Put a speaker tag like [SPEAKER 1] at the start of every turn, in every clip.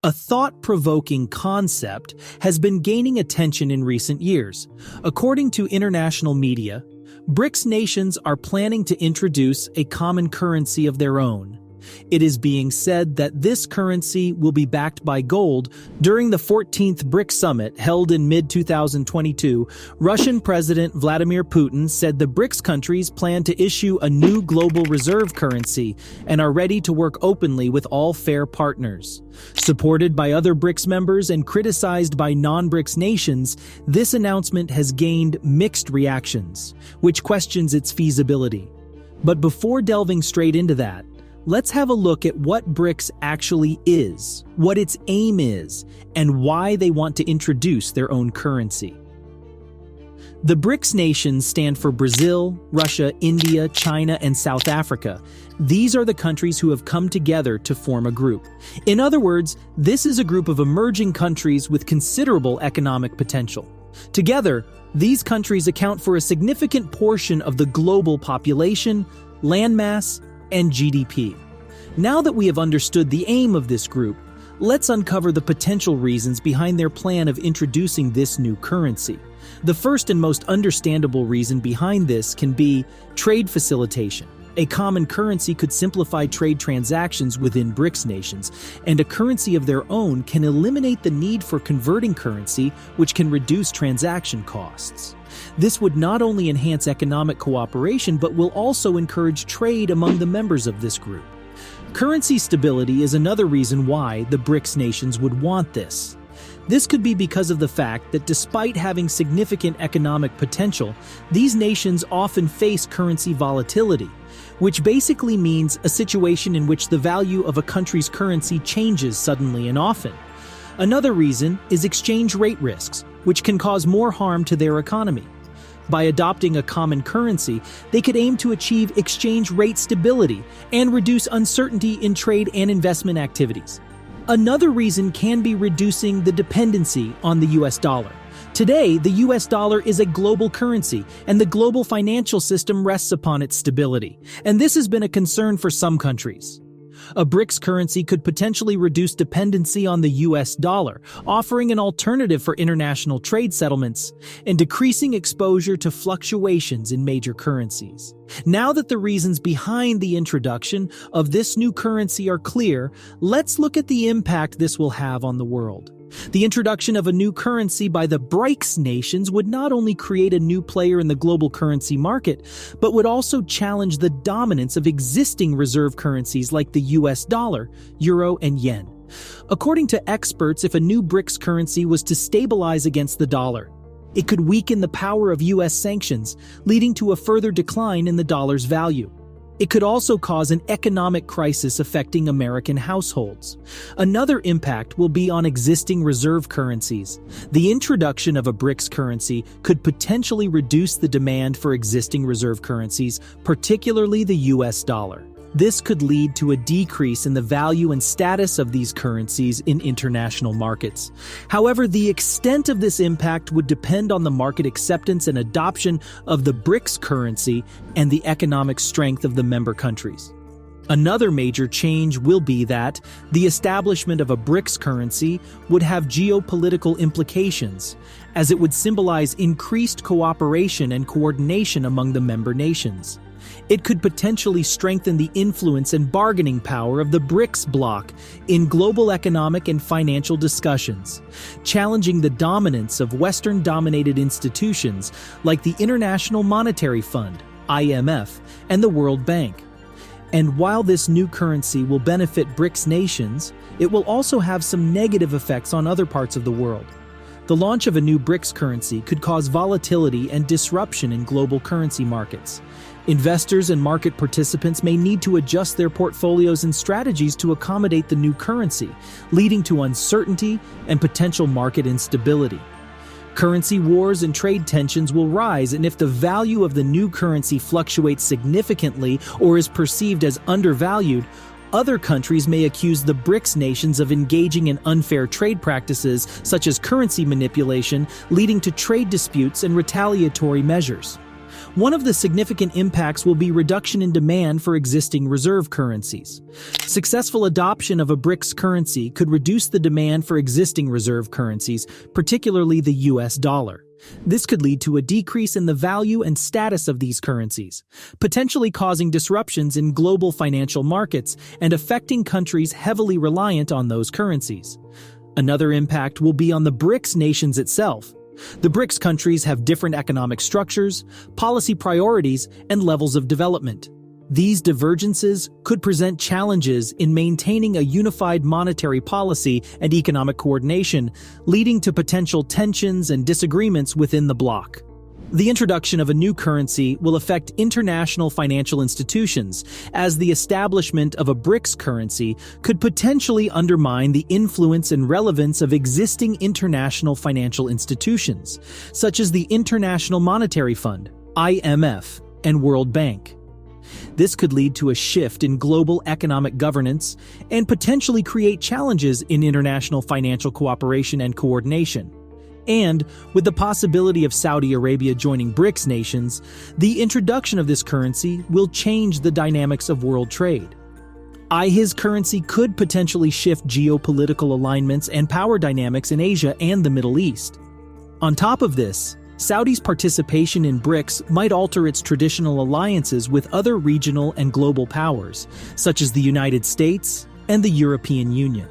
[SPEAKER 1] A thought-provoking concept has been gaining attention in recent years. According to international media, BRICS nations are planning to introduce a common currency of their own. It is being said that this currency will be backed by gold. During the 14th BRICS summit held in mid-2022, Russian President Vladimir Putin said the BRICS countries plan to issue a new global reserve currency and are ready to work openly with all fair partners. Supported by other BRICS members and criticized by non-BRICS nations, this announcement has gained mixed reactions, which questions its feasibility. But before delving straight into that, let's have a look at what BRICS actually is, what its aim is, and why they want to introduce their own currency. The BRICS nations stand for Brazil, Russia, India, China, and South Africa. These are the countries who have come together to form a group. In other words, this is a group of emerging countries with considerable economic potential. Together, these countries account for a significant portion of the global population, landmass, and GDP. Now that we have understood the aim of this group, let's uncover the potential reasons behind their plan of introducing this new currency. The first and most understandable reason behind this can be trade facilitation. A common currency could simplify trade transactions within BRICS nations, and a currency of their own can eliminate the need for converting currency, which can reduce transaction costs. This would not only enhance economic cooperation, but will also encourage trade among the members of this group. Currency stability is another reason why the BRICS nations would want this. This could be because of the fact that despite having significant economic potential, these nations often face currency volatility, which basically means a situation in which the value of a country's currency changes suddenly and often. Another reason is exchange rate risks, which can cause more harm to their economy. By adopting a common currency, they could aim to achieve exchange rate stability and reduce uncertainty in trade and investment activities. Another reason can be reducing the dependency on the US dollar. Today, the US dollar is a global currency, and the global financial system rests upon its stability, and this has been a concern for some countries. A BRICS currency could potentially reduce dependency on the US dollar, offering an alternative for international trade settlements and decreasing exposure to fluctuations in major currencies. Now that the reasons behind the introduction of this new currency are clear, let's look at the impact this will have on the world. The introduction of a new currency by the BRICS nations would not only create a new player in the global currency market, but would also challenge the dominance of existing reserve currencies like the US dollar, euro, and yen. According to experts, if a new BRICS currency was to stabilize against the dollar, it could weaken the power of US sanctions, leading to a further decline in the dollar's value. It could also cause an economic crisis affecting American households. Another impact will be on existing reserve currencies. The introduction of a BRICS currency could potentially reduce the demand for existing reserve currencies, particularly the US dollar. This could lead to a decrease in the value and status of these currencies in international markets. However, the extent of this impact would depend on the market acceptance and adoption of the BRICS currency and the economic strength of the member countries. Another major change will be that the establishment of a BRICS currency would have geopolitical implications, as it would symbolize increased cooperation and coordination among the member nations. It could potentially strengthen the influence and bargaining power of the BRICS bloc in global economic and financial discussions, challenging the dominance of Western-dominated institutions like the International Monetary Fund, IMF, and the World Bank. And while this new currency will benefit BRICS nations, it will also have some negative effects on other parts of the world. The launch of a new BRICS currency could cause volatility and disruption in global currency markets. Investors and market participants may need to adjust their portfolios and strategies to accommodate the new currency, leading to uncertainty and potential market instability. Currency wars and trade tensions will rise, and if the value of the new currency fluctuates significantly or is perceived as undervalued, other countries may accuse the BRICS nations of engaging in unfair trade practices such as currency manipulation, leading to trade disputes and retaliatory measures. One of the significant impacts will be reduction in demand for existing reserve currencies. Successful adoption of a BRICS currency could reduce the demand for existing reserve currencies, particularly the US dollar. This could lead to a decrease in the value and status of these currencies, potentially causing disruptions in global financial markets and affecting countries heavily reliant on those currencies. Another impact will be on the BRICS nations itself. The BRICS countries have different economic structures, policy priorities, and levels of development. These divergences could present challenges in maintaining a unified monetary policy and economic coordination, leading to potential tensions and disagreements within the bloc. The introduction of a new currency will affect international financial institutions, as the establishment of a BRICS currency could potentially undermine the influence and relevance of existing international financial institutions, such as the International Monetary Fund, IMF, and World Bank. This could lead to a shift in global economic governance and potentially create challenges in international financial cooperation and coordination. And, with the possibility of Saudi Arabia joining BRICS nations, the introduction of this currency will change the dynamics of world trade. His currency could potentially shift geopolitical alignments and power dynamics in Asia and the Middle East. On top of this, Saudi's participation in BRICS might alter its traditional alliances with other regional and global powers, such as the United States and the European Union.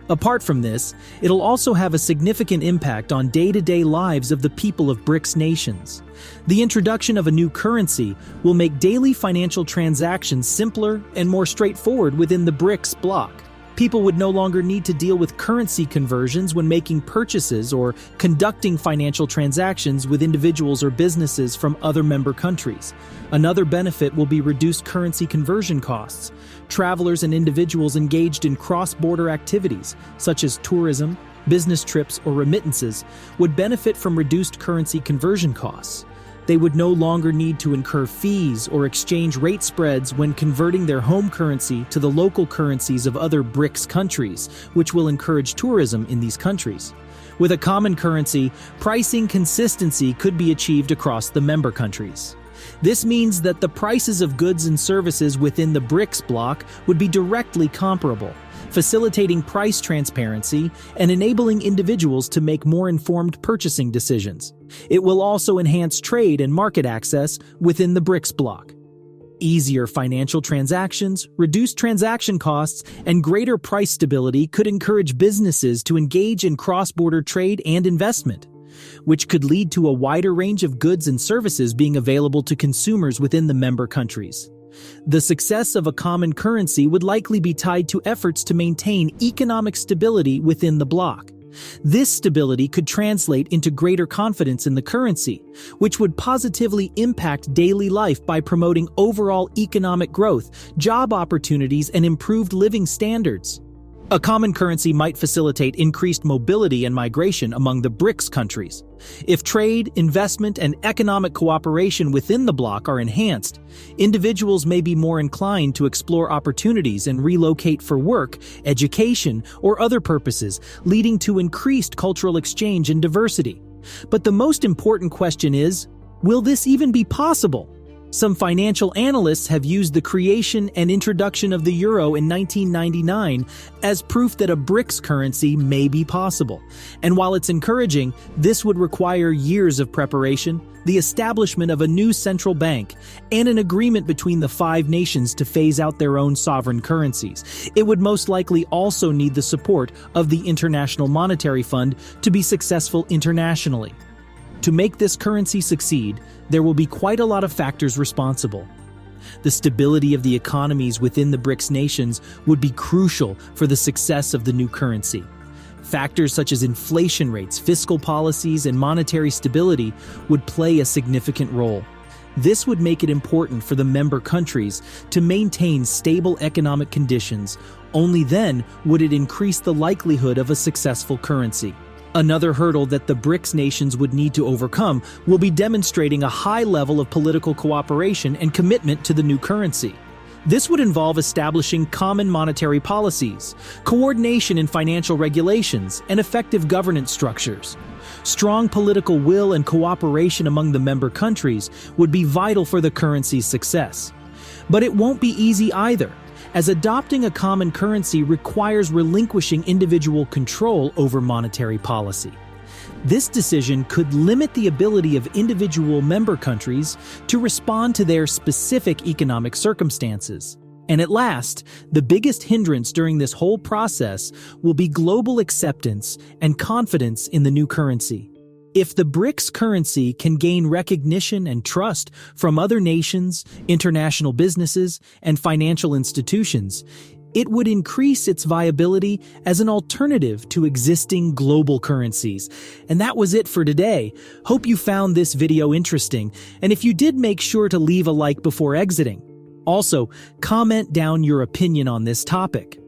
[SPEAKER 1] Apart from this, it'll also have a significant impact on day-to-day lives of the people of BRICS nations. The introduction of a new currency will make daily financial transactions simpler and more straightforward within the BRICS bloc. People would no longer need to deal with currency conversions when making purchases or conducting financial transactions with individuals or businesses from other member countries. Another benefit will be reduced currency conversion costs. Travelers and individuals engaged in cross-border activities, such as tourism, business trips, or remittances, would benefit from reduced currency conversion costs. They would no longer need to incur fees or exchange rate spreads when converting their home currency to the local currencies of other BRICS countries, which will encourage tourism in these countries. With a common currency, pricing consistency could be achieved across the member countries. This means that the prices of goods and services within the BRICS bloc would be directly comparable, facilitating price transparency and enabling individuals to make more informed purchasing decisions. It will also enhance trade and market access within the BRICS bloc. Easier financial transactions, reduced transaction costs, and greater price stability could encourage businesses to engage in cross-border trade and investment, which could lead to a wider range of goods and services being available to consumers within the member countries. The success of a common currency would likely be tied to efforts to maintain economic stability within the bloc. This stability could translate into greater confidence in the currency, which would positively impact daily life by promoting overall economic growth, job opportunities, and improved living standards. A common currency might facilitate increased mobility and migration among the BRICS countries. If trade, investment, and economic cooperation within the bloc are enhanced, individuals may be more inclined to explore opportunities and relocate for work, education, or other purposes, leading to increased cultural exchange and diversity. But the most important question is, will this even be possible? Some financial analysts have used the creation and introduction of the euro in 1999 as proof that a BRICS currency may be possible. And while it's encouraging, this would require years of preparation, the establishment of a new central bank, and an agreement between the 5 nations to phase out their own sovereign currencies. It would most likely also need the support of the International Monetary Fund to be successful internationally. To make this currency succeed, there will be quite a lot of factors responsible. The stability of the economies within the BRICS nations would be crucial for the success of the new currency. Factors such as inflation rates, fiscal policies, and monetary stability would play a significant role. This would make it important for the member countries to maintain stable economic conditions. Only then would it increase the likelihood of a successful currency. Another hurdle that the BRICS nations would need to overcome will be demonstrating a high level of political cooperation and commitment to the new currency. This would involve establishing common monetary policies, coordination in financial regulations, and effective governance structures. Strong political will and cooperation among the member countries would be vital for the currency's success. But it won't be easy either, as adopting a common currency requires relinquishing individual control over monetary policy. This decision could limit the ability of individual member countries to respond to their specific economic circumstances. And at last, the biggest hindrance during this whole process will be global acceptance and confidence in the new currency. If the BRICS currency can gain recognition and trust from other nations, international businesses, and financial institutions, it would increase its viability as an alternative to existing global currencies. And that was it for today. Hope you found this video interesting, and if you did, make sure to leave a like before exiting. Also, comment down your opinion on this topic.